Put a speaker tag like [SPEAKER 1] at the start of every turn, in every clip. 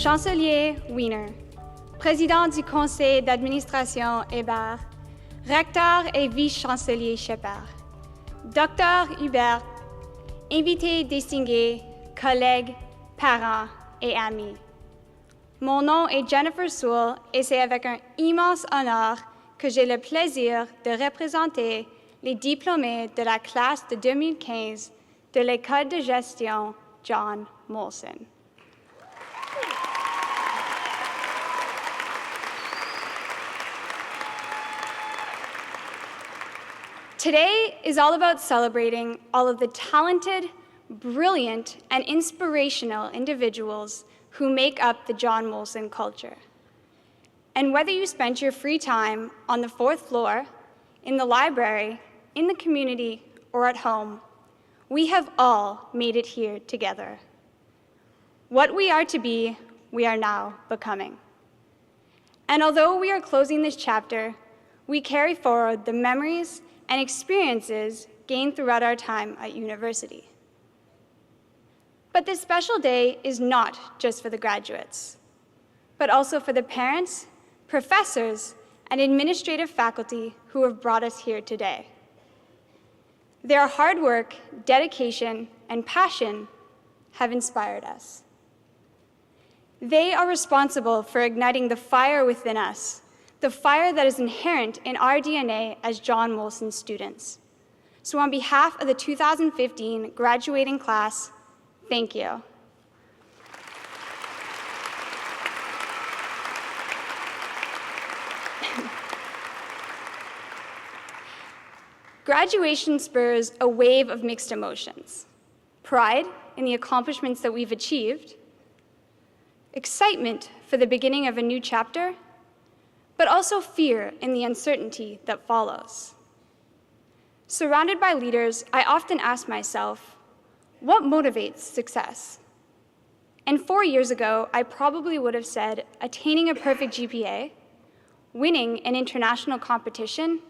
[SPEAKER 1] Chancelier Wiener, Président du Conseil d'administration Hébert, Recteur et Vice-Chancelier Shepard, Dr Hubert, invités distingués, collègues, parents et amis. Mon nom est Jennifer Sewell et c'est avec un immense honneur que j'ai le plaisir de représenter les diplômés de la classe de 2015 de l'École de gestion John Molson. Today is all about celebrating all of the talented, brilliant, and inspirational individuals who make up the John Molson culture. And whether you spent your free time on the 4th floor, in the library, in the community, or at home, we have all made it here together. What we are to be, we are now becoming. And although we are closing this chapter, we carry forward the memories and experiences gained throughout our time at university. But this special day is not just for the graduates, but also for the parents, professors, and administrative faculty who have brought us here today. Their hard work, dedication, and passion have inspired us. They are responsible for igniting the fire within us, the fire that is inherent in our DNA as John Molson students. So on behalf of the 2015 graduating class, thank you. Graduation spurs a wave of mixed emotions: pride in the accomplishments that we've achieved, excitement for the beginning of a new chapter, but also fear in the uncertainty that follows. Surrounded by leaders, I often ask myself, what motivates success? And 4 years ago, I probably would have said attaining a perfect GPA, winning an international competition,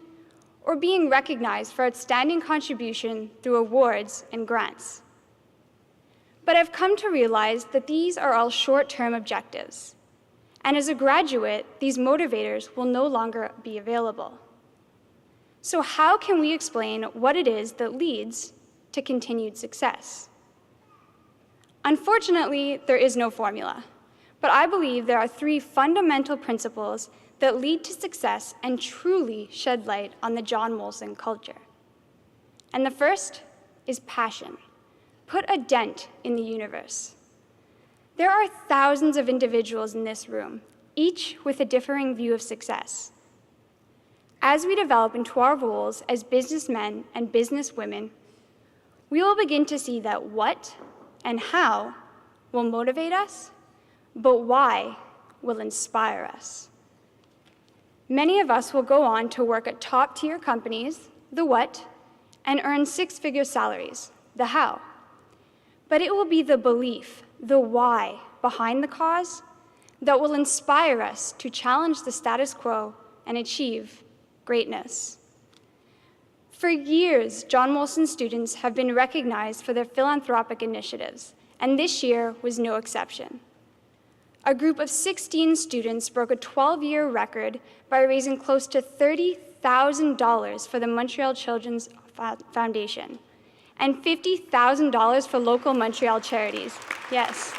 [SPEAKER 1] or being recognized for outstanding contribution through awards and grants. But I've come to realize that these are all short-term objectives. And as a graduate, these motivators will no longer be available. So how can we explain what it is that leads to continued success? Unfortunately, there is no formula, but I believe there are 3 fundamental principles that lead to success and truly shed light on the John Molson culture. And the first is passion. Put a dent in the universe. There are thousands of individuals in this room, each with a differing view of success. As we develop into our roles as businessmen and businesswomen, we will begin to see that what and how will motivate us, but why will inspire us. Many of us will go on to work at top-tier companies, the what, and earn 6-figure salaries, the how. But it will be the belief, the why behind the cause that will inspire us to challenge the status quo and achieve greatness. For years, John Molson students have been recognized for their philanthropic initiatives, and this year was no exception. A group of 16 students broke a 12-year record by raising close to $30,000 for the Montreal Children's Foundation and $50,000 for local Montreal charities. Yes.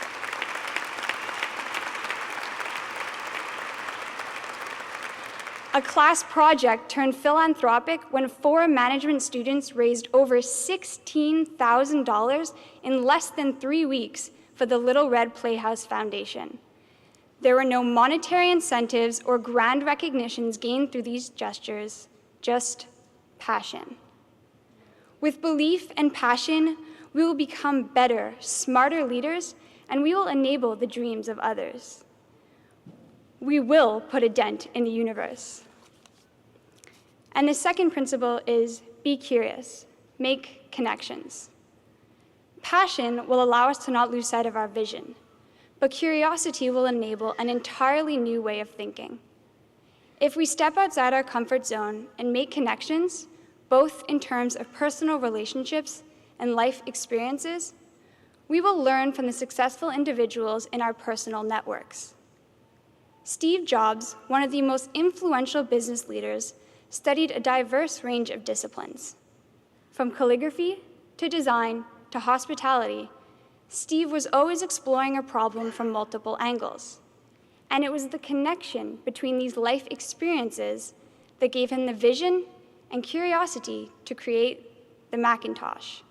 [SPEAKER 1] A class project turned philanthropic when 4 management students raised over $16,000 in less than 3 weeks for the Little Red Playhouse Foundation. There were no monetary incentives or grand recognitions gained through these gestures, just passion. With belief and passion, we will become better, smarter leaders, and we will enable the dreams of others. We will put a dent in the universe. And the second principle is be curious, make connections. Passion will allow us to not lose sight of our vision, but curiosity will enable an entirely new way of thinking. If we step outside our comfort zone and make connections, both in terms of personal relationships and life experiences, We will learn from the successful individuals in our personal networks. Steve Jobs, one of the most influential business leaders, studied a diverse range of disciplines. From calligraphy to design to hospitality, Steve was always exploring a problem from multiple angles. And it was the connection between these life experiences that gave him the vision and curiosity to create the Macintosh.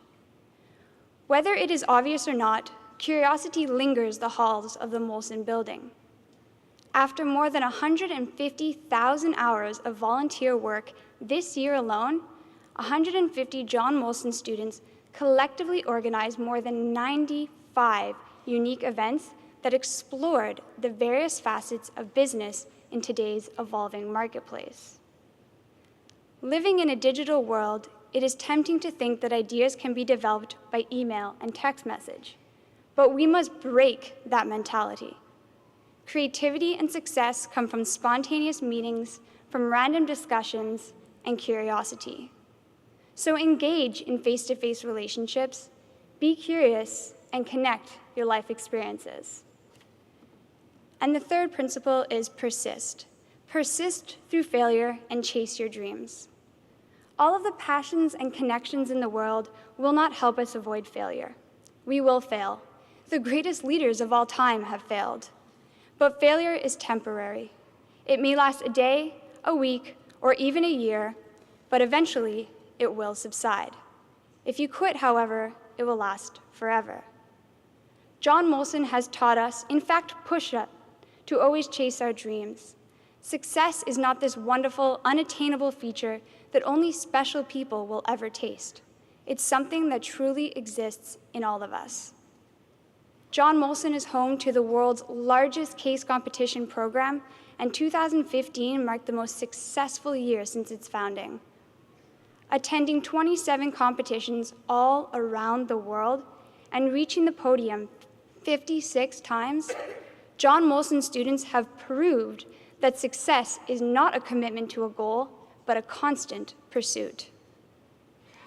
[SPEAKER 1] Whether it is obvious or not, curiosity lingers the halls of the Molson building. After more than 150,000 hours of volunteer work this year alone, 150 John Molson students collectively organized more than 95 unique events that explored the various facets of business in today's evolving marketplace. Living in a digital world, it is tempting to think that ideas can be developed by email and text message, but we must break that mentality. Creativity and success come from spontaneous meetings, from random discussions, and curiosity. So engage in face-to-face relationships, be curious, and connect your life experiences. And the third principle is persist. Persist through failure and chase your dreams. All of the passions and connections in the world will not help us avoid failure. We will fail. The greatest leaders of all time have failed. But failure is temporary. It may last a day, a week, or even a year, but eventually it will subside. If you quit, however, it will last forever. John Molson has taught us, in fact pushed us, to always chase our dreams. Success is not this wonderful, unattainable feature that only special people will ever taste. It's something that truly exists in all of us. John Molson is home to the world's largest case competition program, and 2015 marked the most successful year since its founding. Attending 27 competitions all around the world and reaching the podium 56 times, John Molson students have proved that success is not a commitment to a goal, but a constant pursuit.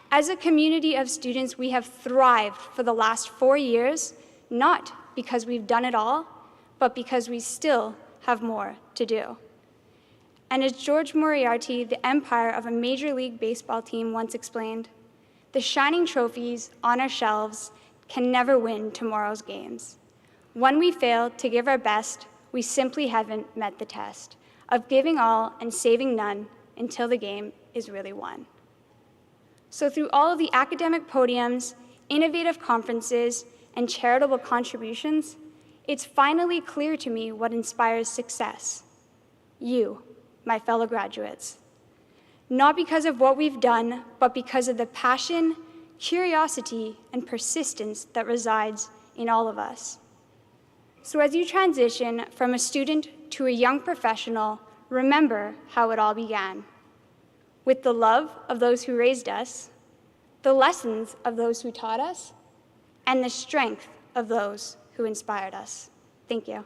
[SPEAKER 1] As a community of students, we have thrived for the last 4 years, not because we've done it all, but because we still have more to do. And as George Moriarty, the empire of a Major League Baseball team, once explained, the shining trophies on our shelves can never win tomorrow's games. When we fail to give our best, we simply haven't met the test of giving all and saving none until the game is really won. So through all of the academic podiums, innovative conferences, and charitable contributions, it's finally clear to me what inspires success. You, my fellow graduates. Not because of what we've done, but because of the passion, curiosity, and persistence that resides in all of us. So as you transition from a student to a young professional, remember how it all began. With the love of those who raised us, the lessons of those who taught us, and the strength of those who inspired us. Thank you.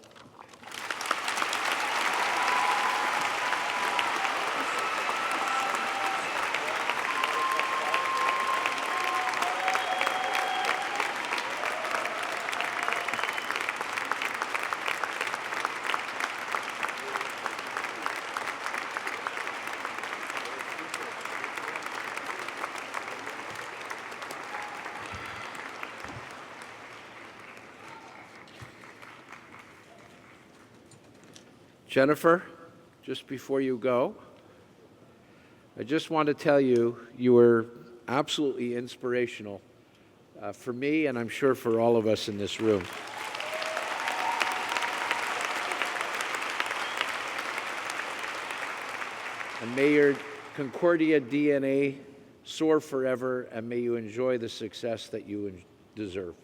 [SPEAKER 2] Jennifer, just before you go, I just want to tell you, you were absolutely inspirational for me, and I'm sure for all of us in this room. And may your Concordia DNA soar forever, and may you enjoy the success that you deserve.